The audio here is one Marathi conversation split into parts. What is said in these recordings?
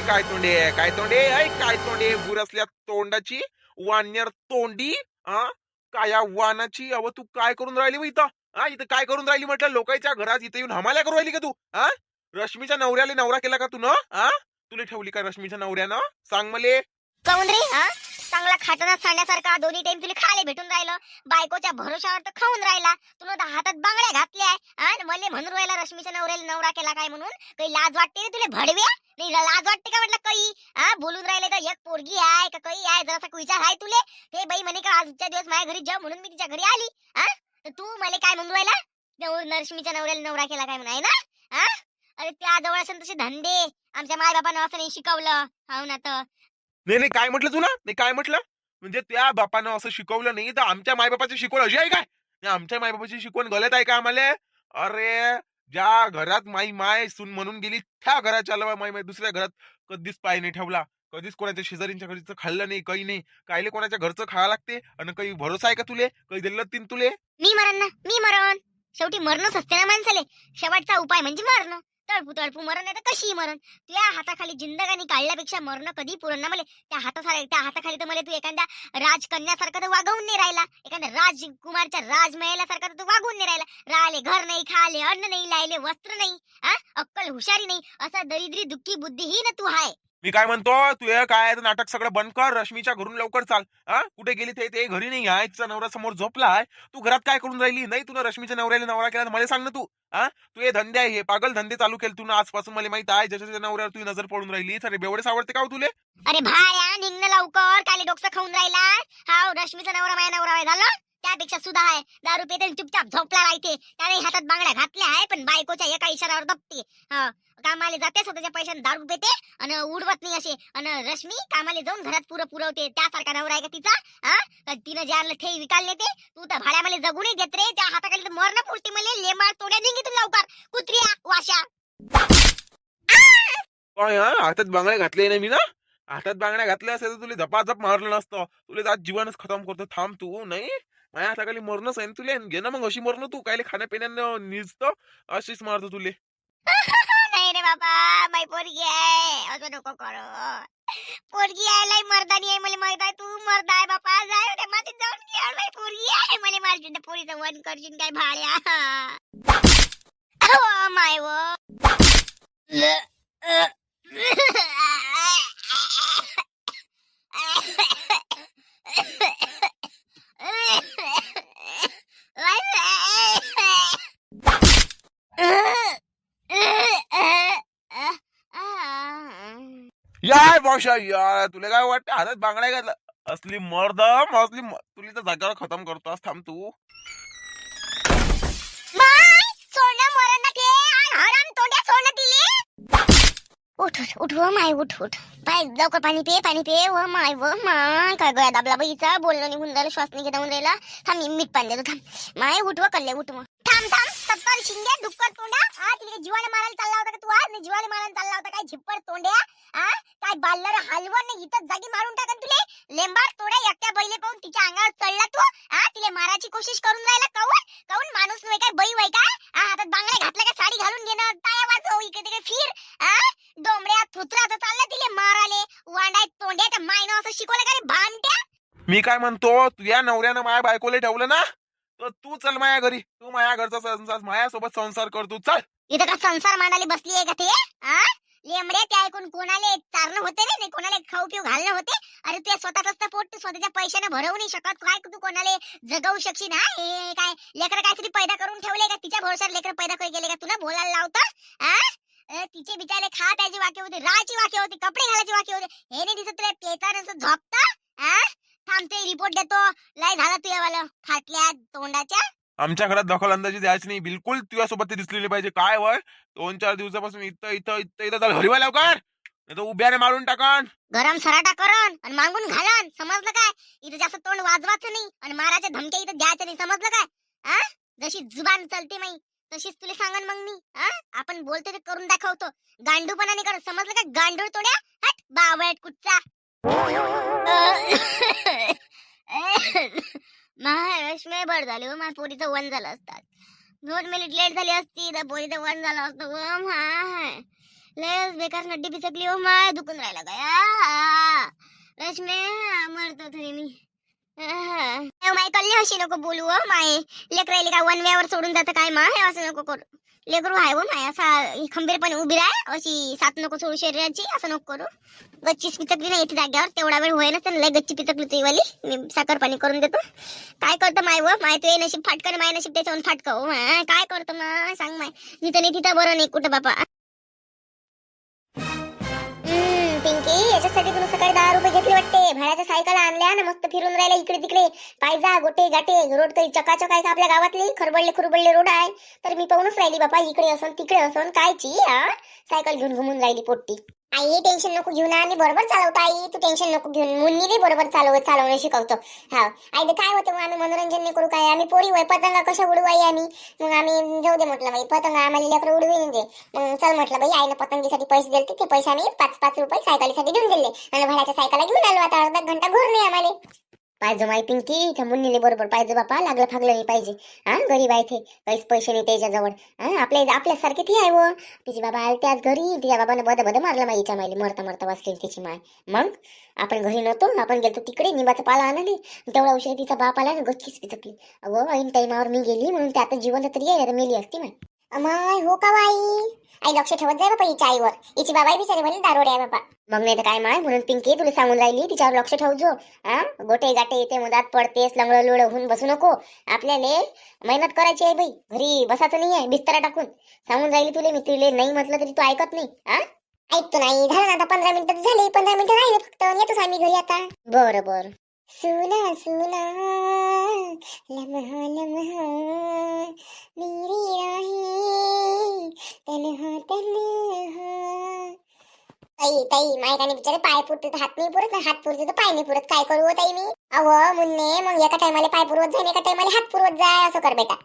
काय तोंडे ऐ काय तोंडे बुरसल्या तोंडाची वानर तोंडी हा काया वानाची. अव तू काय करून राहिली बा इथं? हा इथं काय करून राहिली म्हटलं? लोकांच्या घरात इथं येऊन हमाल्या करून राहिली का तू? हा रश्मीच्या नवऱ्याला नवरा केला का तू न? हा तुला ठेवली का रश्मीच्या नवऱ्यानं? सांग मले. काऊन रे हा चांगला खाताना सांडण्यासारखा दोन्ही टाइम तुला खायला भेटून राहिलं. बायकोच्या भरोशावर तर खाऊन राहिला. तुला तर हातात बांगड्या घातल्या आणि मले म्हणून राहिला रश्मीच्या नवऱ्याला नवरा केला काय म्हणून. काही लाज वाटते रे तुला भडव्या? नाही लाज वाटते का म्हटलं? काही हा बोलून राहिले तर एक पोरगी आहे का काही आहे जरासा विचार आहे तुले? ते बाई म्हणे का आजच्या दिवस माझ्या घरी जाऊ म्हणून मी तिच्या घरी आली. हा तर तू मला काय म्हणून राहिला? रश्मीच्या नवऱ्याला नवरा केला काय म्हणून आहे ना? हा अरे त्या जवळ असेल तसे धंदे आमच्या माय बापानं असं नाही शिकवलं. हो ना तर नाही नाही काय म्हटलं तुला? नाही काय म्हटलं? म्हणजे त्या बापानं असं शिकवलं नाही तर आमच्या मायबापाची शिकवण अशी आहे काय? नाही, आमच्या मायबापाची शिकवण गलत आहे का आम्हाला? अरे ज्या घरात माई माय सून म्हणून गेली त्या घरात चालवा माई माय दुसऱ्या घरात कधीच पाय नाही ठेवला. कधीच कोणाच्या शेजारीच्या घरचं खाल्लं नाही काही नाही. कायले कोणाच्या घरचं खायला लागते आणि काही भरोसा आहे का तुले? काही दिलं तीन तुले? मी मरण ना मी मरण. शेवटी मरणच असते ना माणसाले. शेवटचा उपाय म्हणजे मरण. तळपू तळपू मरण नाही तर कशी मरण. तुझ्या हाताखाली जिंदगानी काढल्यापेक्षा मरण कधी पुरण ना मला. त्या हाताखाली तर मला तू एखाद्या राजकन्यासारखं तर वागवून नाही राहिला. एखाद्या राजकुमारच्या राजमहलासारखं तर तू वागवून नाही राहिला. राहिले घर नाही, खाले अन्न नाही, लायले वस्त्र नाही, हा अक्कल हुशारी नाही, असा दरिद्री दुःखी बुद्धिहीन तू आहे. मी काय म्हणतो तू हे काय नाटक सगळं बंद कर. रश्मीच्या घरून लवकर चाल. हा कुठे गेली ते घरी नाही आहे. तिचा नवरा समोर झोपलाय. तू घरात काय करून राहिली? नाही तुला रश्मीच्या नवऱ्याला नवरा केला मला सांग ना तू. हा तू हे धंदे आहे हे पागल धंदे चालू केले तू ना आजपासून मला माहित आहे. ज्याच्या नवऱ्यावर तुझी नजर पडून राहिली अरे बेवडेच आवडते का हो तुले? अरे भाया निघणं लवकर. काले डोकं खाऊन राहिला. हा रश्मीचा नवरा माझ्या नवरा आहे झालं. त्यापेक्षा सुद्धा आहे दारू पेते चुपचाप झोपला राहते. त्याने हातात बांगड्या घातल्या आहे पण बायकोच्या एका इशारावर दबते. हा कामाला जाते स्वतःच्या पैशाने दारू पेते आणि उडवत नाही असे. आणि रश्मी कामाला जाऊन घरात पुरवते. त्यासारखा नवरा आहे का तिचा? हा तिनं ज्याला ठेवी विकायला नेते. तू तर भाड्या मला जगू नाही देत रे. त्या हाताखाली तर मरण पुरती मला लेमाळ तोड्या निघितून लवकर कुत्रिया वाशा. काय हातात बांगड्या घातले नाही मी ना? हातात बांगड्या घातल्या असेल तर तुला झपाझप मारलं नसतं. तुला आज जीवनच खतम करतो. थांब तू. नाही माझ्या हाताखाली मरणच आहे तुले. घे ना मग अशी मरण तू कायले खाण्यापिण्यानं निजतं अशीच मारतो तुले. नाही रे बाबा माई पोरगी आहे असं नको करू. पोरगी आहे लय मर्दानी आहे मला माहित आहे. तू मर्द आहे बापा. जाय रे मातीत जाऊन खेळ. माई पोरगी आहे मला मारशील तर पोरीचं वन करशील काय भाड्या. हो माय व याय भाषा यार तुला काय वाटतं हातात बांगड्या घातला असली मर्द तुला तर जागेवर खतम करतो. थांब तू. सोडणं मरण ना ते हराम तोंड्या सोडणं दिले. उठ उठ उठ व माय उठ उठ. पाय लवकर पाणी पे व माय काय गळ्या दाबला बाईचा. बोलणं निघून राहिलं श्वास निघून राहिला. थांब मीठ पाणी देतो थांब. माय उठ व कल्ले उठ मग. थांब सत्तर शिंगे डुक्कर तोंड्या. तिथे जीवाला मारायला चालला होता का तू? आज नाही जीवाला मारायला चालला होता काय झिप्पर तोंड्या? काय बाल्लर हलवण नाही इथं जागी मारून टाकन तुले. लेंबाड तोड्या एकट्या बैले पाहून तिच्या अंगावर चढला तू. तिले मारायची कोशिश करून राहिला. काऊन माणूस नाही काय बाई वय काय? हातात बांगड्या घातल्या का साडी घालून घेणं टाळ्या वाजव इकडे तिकडे फिर. डोंबड्या थुतराचं चाललं तिले माराले. वांडाय तोंड्याच्या मायनं असं शिकवलं का रे भामट्या? मी काय म्हणतो तुझ्या नवऱ्यानं माझ्या बायकोला ठेवलं ना तर तू चल माझ्या घरी. तू माझ्या घरचा संसार माझ्यासोबत संसार कर. तू चल. इथं का संसार मांडायला बसली आहे का ते? लेमड्या त्या ऐकून कोणाला चारणं होते नाही कोणाला खाऊ पिऊ घालणं होते. अरे ते स्वतःच पोट तू स्वतःच्या पैशाने भरवू नाही शकत. काय तू कोणाला जगवू शकशील? हे काय लेकर काहीतरी पैदा करून ठेवले का? तिच्या भरोशावर लेकर पैदा करून गेले का? तुला बोलायला लावतं? तिचे बिचारे खा प्यायची वाक्य होते, राहायची वाक्य होती, कपडे घालायची वाक्य होते. हे नाही दिसत तुला पेता झोपता? थांबते रिपोर्ट देतो. लय झाला तुझ्यावालं फाटल्या तोंडाच्या. आमच्या घरात दखल अंदाजी द्यायची नाही बिलकुल. तुझ्यासोबत ते दिसलेले पाहिजे. काय वय 2-4 दिवसापासून इथं चाल हरिवा लवकर नाही तर उभ्याने मारून टाकन. गरम सराटा करण आणि मागून घालन. समजलं काय? इथं जास्त तोंड वाजवायचं नाही आणि माराच्या धमक्या इथं द्यायचं नाही. समजलं काय? जशी जुबान चलते माई तशीच तुला सांगन मग मी. आपण बोलतो ते करून दाखवतो. गांडूपणा नाही करत. समजलं का? गांडूळ तोड्या हट बावळट कुच्चा. महारश्मी बरं झाले हो. माझ्या पोरीचं वन झालं असतात. 2 मिनिट लेट झाली असती तर पोरीचं वन झालं असतं. लयच बेकार नड्डी पिचकली हो माय, दुखून राहिला काय रश्मे, मरतो तरी मी. माय कल्ली अशी नको बोलू हो माय, लेकरायले काय वन वेवर सोडून जातं काय माय, असं नको करू. लेकरू आहे हो माय, असा खंबीरपणे उभी राह, अशी साथ नको सोडू शरीराची, असं नको करू. गच्चीच पिचकली नाही जाग्यावर, तेवढा वेळ होय ना, लय गच्ची पिचकली तुझी वाली, मी साखर पाणी करून देतो. काय करतो माय व माय, तुझे नशीब फाटकन, माय नशीब त्याच्यावर फाटक हो माय, काय करतो माय सांग माय, तिथं नाही तिथं बरं नाही कुठं बापा. पिंकी, याच्यासाठी तुला सकाळी 10 रुपये घेतले वाटते, भाड्याच्या सायकल आणल्या ना, मस्त फिरून राहिला इकडे तिकडे, पायजा गोटे गाटे रोड काही चकाचक आहे का आपल्या गावातली, खरबडले रोड आहे, तर मी पाहूनच राहिली बापा, इकडे असन तिकडे असन कायची सायकल घेऊन घुमून राहिली पोट्टी. आई टेन्शन नको घेऊ ना, मी बरोबर चालवतो आई, तू टेन्शन नको घेऊन, मुन्नी बी बरोबर चालवणं शिकवतो. हा आई तर काय होतं, मग आम्ही मनोरंजन नाही करू काय, आम्ही पोरी होय, पतंगा कशा उडू आई आम्ही, मग आम्ही जाऊ दे म्हटलं बाई, पतंगा आम्हाला लेकरं उडवी दे, मग चल म्हटलं बाई, आईनं पतंगीसाठी पैसे दिले, ते पैसे आम्ही 5-5 रुपये सायकलीसाठी देऊन दिले, आणि भाड्याच्या सायकला घेऊन आलो, आता अर्धा घंटा घर नाही आम्हाला. पाहिजे माय पिंकी, त्या मुन्नीले बरोबर पाहिजे बापा, लागलं फागलं नाही पाहिजे. गरीब आहे ते, काहीच पैसे नाही त्याच्याजवळ, आपल्यासारखे ती आहे व, तिची बाबा आले त्याच घरी, तिच्या बाबानं बद मारला माईच्या मायली, मरता वाचली तिची माय. मग आपण घरी नव्हतो, आपण गेलो तिकडे निंबाचा पाला आणले, तेवढा उशीर तिचा बाप आला ना, गच्चीच पिचकली. अगो ऐन टाईमावर मी गेली म्हणून ते आता जिवंत तरी आहे, मेली असती माय. अमाय हो का बाई, आई लक्ष ठेवत जाय बापा हिच्या आईवर, हिची बाबाई बिचारी भले दारोडे आहे बापा. मग नाही तर काय माय, म्हणून पिंकी तुला सांगून राहिली, तिच्यावर लक्ष ठेवजो. गोटे गाटे येते मधात पडतेस, लंगड लुळ होऊन बसू नको, आपल्याला मेहनत करायची आहे बाई, घरी बसायचं नाही आहे बिस्तरा टाकून, सांगून राहिली तुले मी, तुले नाही म्हटलं तरी तू ऐकत नाही. ऐकतो नाही, झालं ना आता 15 मिनिटं झाली, 15 मिनिटं राहिले फक्त, येतोच आम्ही घरी आता. बरं सुना सुना लम्हा लम्हा मेरी राही तन्हा तन्हा. ताई मायकाने बिचारे पाय पुरते हात नाही पुरत, हात पुरते तर पाय नाही पुरत, काय करू हो ताई मी. अव मुन्ने, मग एका टायमाला पाय पुरवत जाय, एका टायमाला हात पुरवत जाय, असं कर बेटा.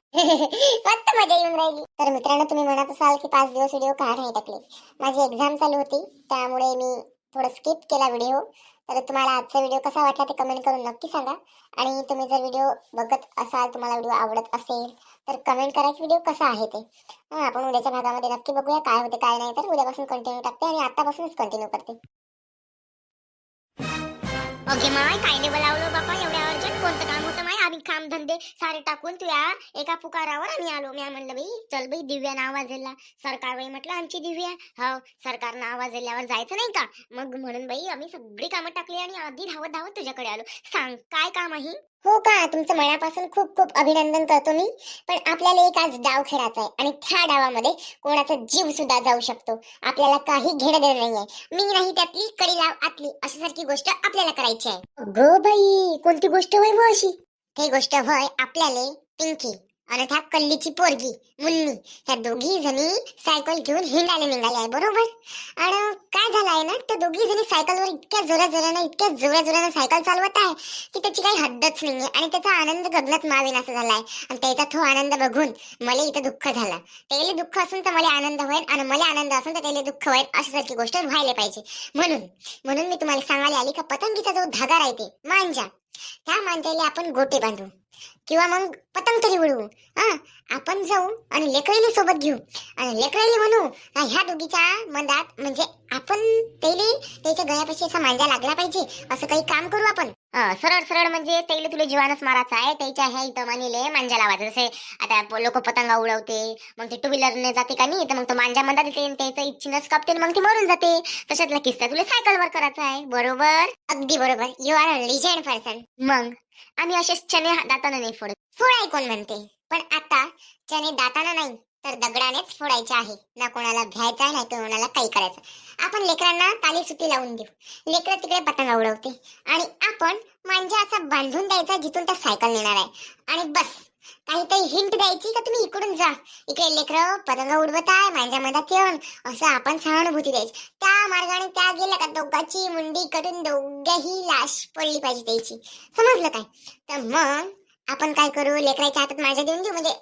मस्त मजा येऊन राहिली. तर मित्रांनो, तुम्ही म्हणत असाल की 5 दिवस व्हिडिओ का नाही टाकले, माझी एक्झाम चालू होती, त्यामुळे मी थोडं स्किप केला व्हिडिओ. तर तुम्हाला आजचा व्हिडिओ कसा वाटला ते कमेंट करून नक्की सांगा, आणि तुम्ही जर व्हिडिओ बघत असाल, तुम्हाला व्हिडिओ आवडत असेल तर कमेंट करा की व्हिडिओ कसा आहे ते. आपण उद्याच्या भागामध्ये नक्की बघूया काय होते काय नाही, तर उद्यापासून कंटिन्यू टाकते आणि आतापासूनच कंटिन्यू करते. ओके माय, काय नाही बोलावलं बापा, एवढ्या अर्जंट कोणतं काम होतं माय, आम्ही काम धंदे सारे टाकून तुया एका पुकारावर आम्ही आलो. मी म्हणलं बाई चल बाई, दिव्यानं आवाज दिला, सरकार बाई म्हटलं आमची दिव्या, हो सरकारनं आवाज दिल्यावर जायचं नाही का, मग म्हणून बाई आम्ही सगळी कामं टाकली आणि आधी धावत तुझ्याकडे आलो. सांग काय काम आहे. हो का, तुमचं मनापासून खूप खूप अभिनंदन करतो मी, पण आपल्याला एक आज डाव खेळायचा आहे, आणि त्या डावामध्ये कोणाचा जीव सुद्धा जाऊ शकतो, आपल्याला काही घेणं देणं नाहीये, मी नाही त्यातली कडी लाव आतली, अशी सारखी गोष्ट आपल्याला करायची आहे. गो बाई, कोणती गोष्ट होय व अशी. ती गोष्ट होय आपल्याला पिंकी आणि त्या कल्लीची पोरगी मुन्नी, ह्या दोघी जणी सायकल घेऊन हिंडायला निघाल्या आहे, बरोबर. आणि काय झालं आहे ना, त्या दोघी जणी सायकलवर इतक्या जोराजोरानं सायकल चालवत आहे की त्याची काही हद्दच नाहीये, आणि त्याचा आनंद गगनात मावेन असं झालाय, आणि त्याचा तो आनंद बघून मला इथं दुःख झालं. त्याला दुःख असून तर मला आनंद होईल, आणि मला आनंद असून तर त्याला दुःख होईल, अशी सारखी गोष्ट व्हायला पाहिजे. म्हणून मी तुम्हाला सांगायला आली का, पतंगीचा जो धागा राहते मांजा, त्या मांजाला आपण गोटे बांधू किंवा मग पतंग तरी उडवू. आपण जाऊ आणि लेकराईला सोबत घेऊ, आणि लेकराईला म्हणू ह्या दोघीच्या मधात, म्हणजे आपण त्याच्या गळ्यापाशी असा मांजा लागला पाहिजे, असं काही काम करू आपण. सरळ म्हणजे त्याला तुला जीवानच मारायचा आहे, त्याच्या ह्या इथं मानीले मांजा लावायचा. जसे आता लोक पतंगा उडवते, मग ते 2 व्हीलरने जाते का नाही, तर मग तो मांजा मधात येते, त्याचं इच्छिनच कापते, मग ती मरून जाते. तशातला किस्सा तुला सायकलवर करायचा आहे, बरोबर. अगदी बरोबर, you are a legend person. मग आम्ही असेच चणे दातानं नाही फोडत, फोडाय कोण म्हणते, पण आता चणे दातानं नाही तर दगडानेच फोडायचे आहे, ना कोणाला भ्यायचा नाही तर कोणाला काही करायचं. आपण लेकरांना ताली सुट्टी लावून देऊ, लेकरं तिकडे पतंगा उडवते, आणि आपण मांजा असा बांधून द्यायचा जिथून त्या सायकल नेणार आहे, आणि बस काहीतरी हिंट द्यायची का तुम्ही इकडून जा, इकडे लेकरं पतंगा उडवत आहे मांजा मधात येऊन, असं आपण सहानुभूती द्यायची. त्या मार्गाने त्या गेल्या का दोघाची मुंडी करून दोघ्याही लाश पडली पाहिजे त्याची, समजलं काय. तर मग आपण काय करू, लेकराच्या हातात मांजा देऊन देऊ, म्हणजे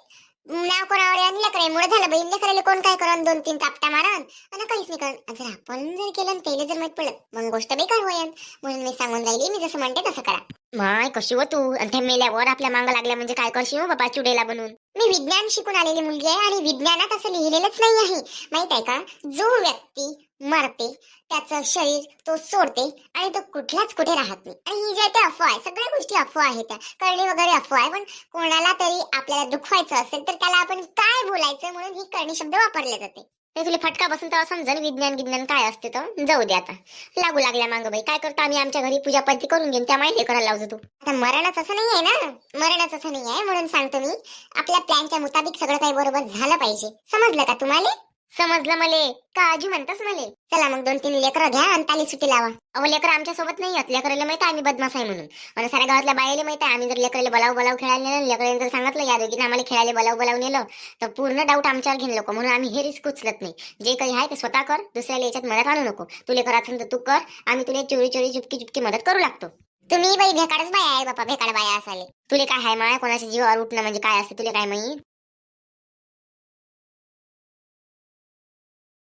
नाव कोणावर आणि लेकराई मुळे झालं बाई, लेकराला कोण काय करून 2-3 चापटा मारण आणि काहीच नाही करण. जर आपण जर केलं त्याला जर माहित पडलं, मग गोष्ट बेकार होईल. म्हणून मी सांगून राहिली, मी जसं म्हणते तसं करा. माय कशी हो तू आणि त्या मेल्यावर आपल्या मांग लागल्या म्हणजे काय करशील हो बाबा चुडेला बनून. मी विज्ञान शिकून आलेली मुलगी आहे आणि विज्ञानात असं लिहिलेलंच नाही आहे माहित आहे का. जो व्यक्ती मरते त्याचं शरीर तो सोडते आणि तो कुठलाच कुठे राहत नाही. आणि ही जे ते अफवा आहे सगळ्या गोष्टी अफवा आहेत त्या करणी वगैरे अफवा आहे. पण कोणाला तरी आपल्याला दुखवायचं असेल तर त्याला आपण काय बोलायचं म्हणून ही करणी शब्द वापरले जाते. ते तुला फटका बसून तेव्हा समजन विज्ञान विज्ञान काय असते. तर जाऊ दे आता लागू लागल्या मांग बाई काय करतो आम्ही आमच्या घरी पूजापाती करून घेऊन त्या माहिती करायला लावतो तू. आता मरणच असं नाही आहे ना. मरणच असं नाही आहे म्हणून सांगतो मी आपल्या प्लॅनच्या मुताबिक सगळं काही बरोबर झालं पाहिजे. समजलं का तुम्हाला. समजलं मले काळजी म्हणतास मले. चला मग 2-3 लेकरं घ्या आणि ताली सुट्टी लावा. अहो लेकरं आमच्या सोबत नाही आहेत. लेकराला माहिती आम्ही बदमाश आहे म्हणून आणि साऱ्या गावातल्या बायाला माहिती आहे. आम्ही जर लेकराला बोलाव खेळायला नेलं लेकरांनी जर सांगितलं या दोघींना आम्हाला खेळायला बोलाव नेलं तर पूर्ण डाऊट आमच्यावर घेऊन लोक. म्हणून आम्ही हे रिस्क उचलत नाही. जे काही आहे ते स्वतः कर दुसऱ्याला याच्यात मदत आणू नको. तुला करायचं तर तू कर आम्ही तुला चोरी चोरी चुपकी मदत करू लागतो. तुम्ही बाई भेकाडच बाया आहे बापा भेकाड बाया असाले. तुले काय आहे माय कोणाच्या जीवावर उठणं म्हणजे काय असते तुला काय माहित.